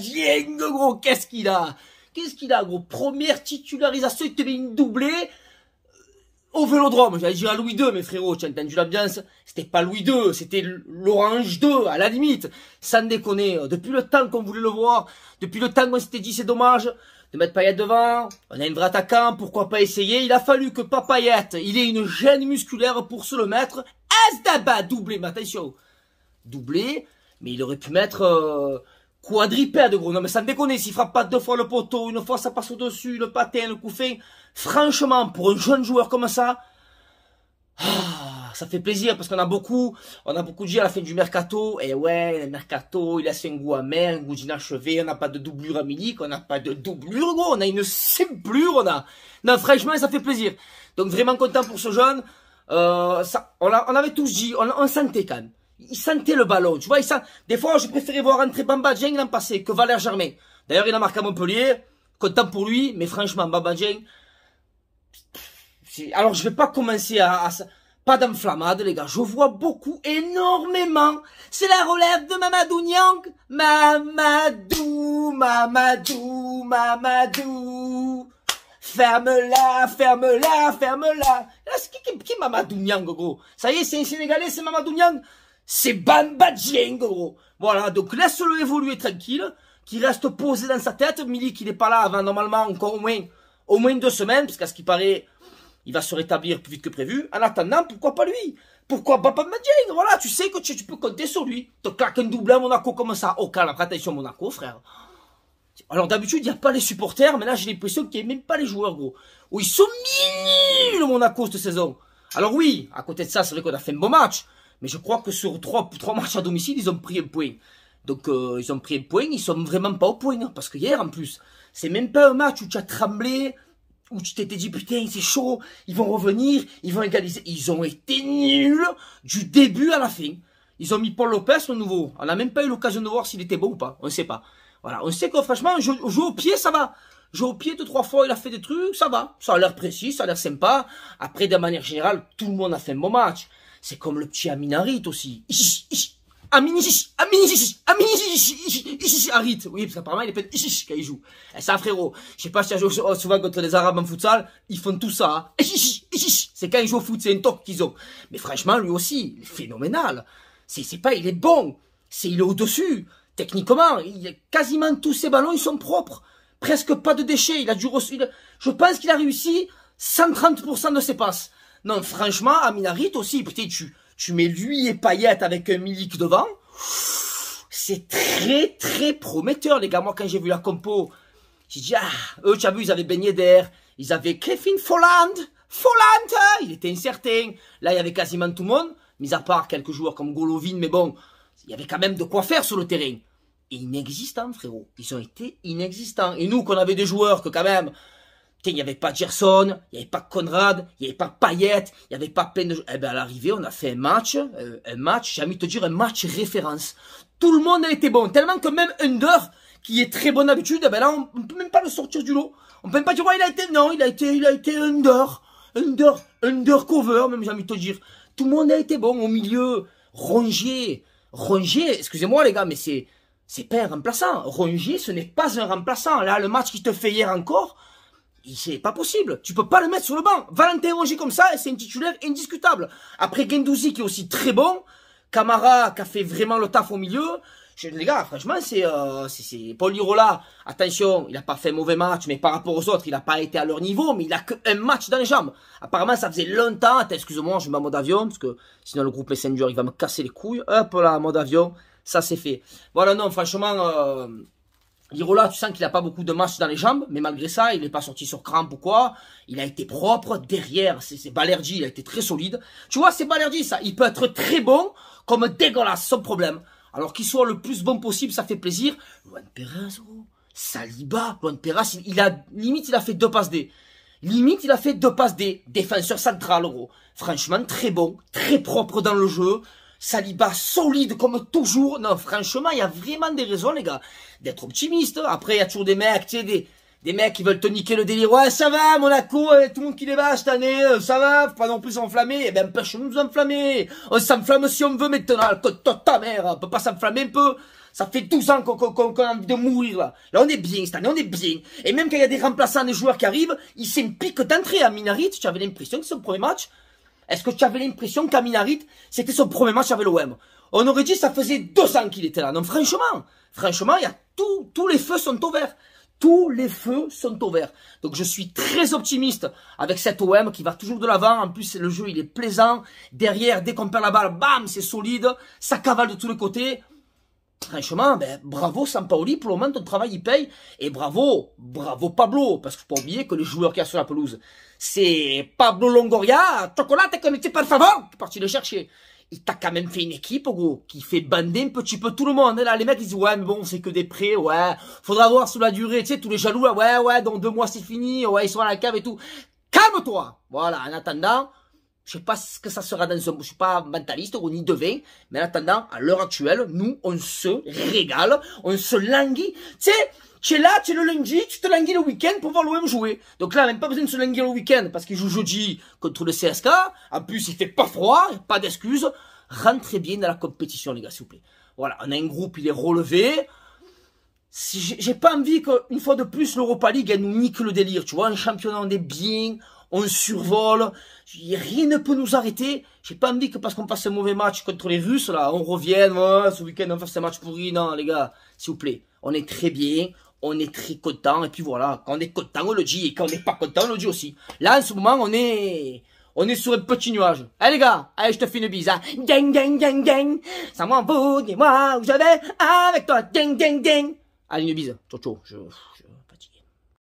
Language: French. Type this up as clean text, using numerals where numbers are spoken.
Dieng, gros. Qu'est-ce qu'il a? Qu'est-ce qu'il a, gros? Première titularisation, il te met une doublée au Vélodrome. J'allais dire à Louis II, mais frérot, tu as entendu l'ambiance? C'était pas Louis II, c'était l'Orange 2, à la limite. Sans déconner. Depuis le temps qu'on voulait le voir, depuis le temps qu'on s'était dit c'est dommage de mettre Payet devant, on a un vrai attaquant, pourquoi pas essayer? Il a fallu que Payet, il ait une gêne musculaire pour se le mettre. Asdaba, doublé, mais attention. Doublé, mais il aurait pu mettre quadripède, gros. Non, mais ça me déconne, s'il frappe pas 2 fois le poteau, une fois ça passe au-dessus, le patin, le coup fin. Franchement, pour un jeune joueur comme ça, ça fait plaisir parce qu'on a beaucoup dit à la fin du mercato, et ouais, le mercato, il a un goût amer, un goût d'inachevé, on n'a pas de doublure à Milik, on n'a pas de doublure, gros, on a une simplure, on a. Non, franchement, ça fait plaisir. Donc vraiment content pour ce jeune. On avait tous dit, on sentait quand même. Il sentait le ballon, tu vois, des fois, je préférais voir entrer Bamba Dieng l'an passé que Valère Germain. D'ailleurs, il a marqué à Montpellier, content pour lui, mais franchement, Bamba Dieng, alors je vais pas commencer pas d'enflammade, les gars, je vois beaucoup, énormément, c'est la relève de Mamadou Niang, Mamadou, ferme-la, qui est Mamadou Niang, gros? Ça y est, c'est un Sénégalais, c'est Mamadou Niang. C'est Bamba Dieng, gros. Voilà, donc laisse-le évoluer tranquille, qu'il reste posé dans sa tête. Milik, il n'est pas là avant normalement encore au moins 2 semaines, parce qu'à ce qui paraît, il va se rétablir plus vite que prévu. En attendant, pourquoi pas lui? Pourquoi Bamba Dieng? Voilà, tu sais que tu peux compter sur lui. Te claques un double à Monaco comme ça. Oh, calme, attention Monaco, frère. Alors d'habitude, il n'y a pas les supporters, mais là j'ai l'impression qu'il n'y a même pas les joueurs, gros. Oh, ils sont nuls, Monaco, cette saison. Alors oui, à côté de ça, c'est vrai qu'on a fait un bon match. Mais je crois que sur 3 matchs à domicile, ils ont pris un point. Donc, ils ont pris un point, ils sont vraiment pas au point. Hein, parce que hier, en plus, c'est même pas un match où tu as tremblé, où tu t'étais dit, putain, c'est chaud, ils vont revenir, ils vont égaliser. Ils ont été nuls du début à la fin. Ils ont mis Paul Lopez, le nouveau. On n'a même pas eu l'occasion de voir s'il était bon ou pas. On ne sait pas. Voilà, on sait que franchement, jouer au pied, ça va. Jouer au pied 2-3 fois, il a fait des trucs, ça va. Ça a l'air précis, ça a l'air sympa. Après, de manière générale, tout le monde a fait un bon match. C'est comme le petit Aminarit aussi. Arit. Oui, parce qu'apparemment, il est peut-être quand il joue. Et ça, frérot, je sais pas si tu joué souvent contre les Arabes en futsal, ils font tout ça. C'est quand ils jouent au foot, c'est un toc qu'ils ont. Mais franchement, lui aussi, il est phénoménal. C'est pas, il est bon. Il est au-dessus. Techniquement, quasiment tous ses ballons, ils sont propres. Presque pas de déchets. Je pense qu'il a réussi 130% de ses passes. Non, franchement, Aminarit aussi, putain, tu mets lui et Payet avec un Milik devant. C'est très, très prometteur, les gars. Moi, quand j'ai vu la compo, j'ai dit, eux, tu as vu, ils avaient Ben Yedder, ils avaient Kevin Folland, il était incertain. Là, il y avait quasiment tout le monde, mis à part quelques joueurs comme Golovin, mais bon, il y avait quand même de quoi faire sur le terrain. Et inexistants, frérot. Ils ont été inexistants. Et nous, qu'on avait des joueurs que quand même, il n'y avait pas Gerson, il n'y avait pas Conrad, il n'y avait pas Payet, il n'y avait pas plein de... Eh ben, à l'arrivée, on a fait un match, j'ai envie de te dire, un match référence. Tout le monde a été bon, tellement que même Under, qui est très bon d'habitude, eh ben là, on ne peut même pas le sortir du lot. On ne peut même pas dire, ouais, il a été undercover, même, j'ai envie de te dire. Tout le monde a été bon au milieu. Rongier, excusez-moi les gars, mais c'est pas un remplaçant. Rongier, ce n'est pas un remplaçant. Là, le match qu'il te fait hier encore, c'est pas possible. Tu peux pas le mettre sur le banc. Valentin Rongier comme ça, c'est un titulaire indiscutable. Après Guendouzi qui est aussi très bon. Camara qui a fait vraiment le taf au milieu. Les gars, franchement, c'est Paul Lirola. Attention, il a pas fait un mauvais match, mais par rapport aux autres, il a pas été à leur niveau, mais il a qu'un match dans les jambes. Apparemment, ça faisait longtemps. Attends, excuse-moi, je mets en mode avion, parce que sinon le groupe Messenger, il va me casser les couilles. Hop là, mode avion. Ça, c'est fait. Voilà, non, franchement, Lirola, tu sens qu'il a pas beaucoup de matchs dans les jambes, mais malgré ça, il n'est pas sorti sur crampe ou quoi. Il a été propre derrière. C'est Balerdi, il a été très solide. Tu vois, c'est Balerdi, ça. Il peut être très bon, comme dégueulasse, sans problème. Alors qu'il soit le plus bon possible, ça fait plaisir. Luan Perez, gros. Saliba. Luan Perez, limite, il a fait 2 passes D. Limite, il a fait 2 passes D. Défenseur central, gros. Franchement, très bon. Très propre dans le jeu. Saliba solide comme toujours. Non, franchement, il y a vraiment des raisons, les gars, d'être optimiste. Après, il y a toujours des mecs, tu sais, des mecs qui veulent te niquer le délire. Ouais, ça va, Monaco, tout le monde qui les bat cette année, ça va, faut pas non plus s'enflammer. Eh ben, empêche-nous de nous enflammer. On s'enflamme si on veut maintenant, ta mère, on peut pas s'enflammer un peu. Ça fait 12 ans qu'on a envie de mourir, là. Là, on est bien, cette année, on est bien. Et même quand il y a des remplaçants, des joueurs qui arrivent, ils s'impliquent d'entrée. À Minarit, tu avais l'impression que c'est son premier match. Est-ce que tu avais l'impression qu'à Minarit, c'était son premier match avec l'OM? On aurait dit que ça faisait 2 ans qu'il était là. Donc franchement, il y a tous les feux sont au vert. Tous les feux sont au vert. Donc je suis très optimiste avec cet OM qui va toujours de l'avant. En plus, le jeu, il est plaisant. Derrière, dès qu'on perd la balle, bam, c'est solide. Ça cavale de tous les côtés. Franchement, ben, bravo Sampaoli, pour le moment, ton travail, il paye. Et bravo Pablo, parce qu'il faut pas oublier que les joueurs qu'il y a sur la pelouse, c'est Pablo Longoria, Chocolate, que n'était pas le favor, qui est parti le chercher. Il t'a quand même fait une équipe, gros, qui fait bander un petit peu tout le monde. Là, les mecs, ils disent, ouais, mais bon, c'est que des prêts, ouais, faudra voir sur la durée, tu sais, tous les jaloux, là, ouais, dans 2 mois, c'est fini, ouais, ils sont à la cave et tout. Calme-toi! Voilà, en attendant, je sais pas ce que ça sera dans un... Je suis pas mentaliste, ou ni devin, mais en attendant, à l'heure actuelle, nous, on se régale, on se languit. Tu sais, tu es là, tu es le lundi, tu te languis le week-end pour voir l'OM jouer. Donc là, même pas besoin de se languir le week-end, parce qu'il joue jeudi contre le CSK. En plus, il fait pas froid, pas d'excuses. Rentrez bien dans la compétition, les gars, s'il vous plaît. Voilà, on a un groupe, il est relevé. Si j'ai pas envie qu'une fois de plus, l'Europa League, elle nous nique le délire. Tu vois, un championnat, on est bien, on survole, rien ne peut nous arrêter. J'ai pas envie que parce qu'on passe un mauvais match contre les Russes, là, on revienne, ouais, ce week-end on fasse un match pourri. Non, les gars, s'il vous plaît, on est très bien, on est très content, et puis voilà, quand on est content, on le dit, et quand on n'est pas content, on le dit aussi. Là, en ce moment, on est sur un petit nuage. Allez, les gars, allez, je te fais une bise, hein. Ding, ding, ding, ding. Ça m'en fout, dis-moi où je vais avec toi. Ding, ding, ding. Allez, une bise. Ciao, ciao, je fatigué.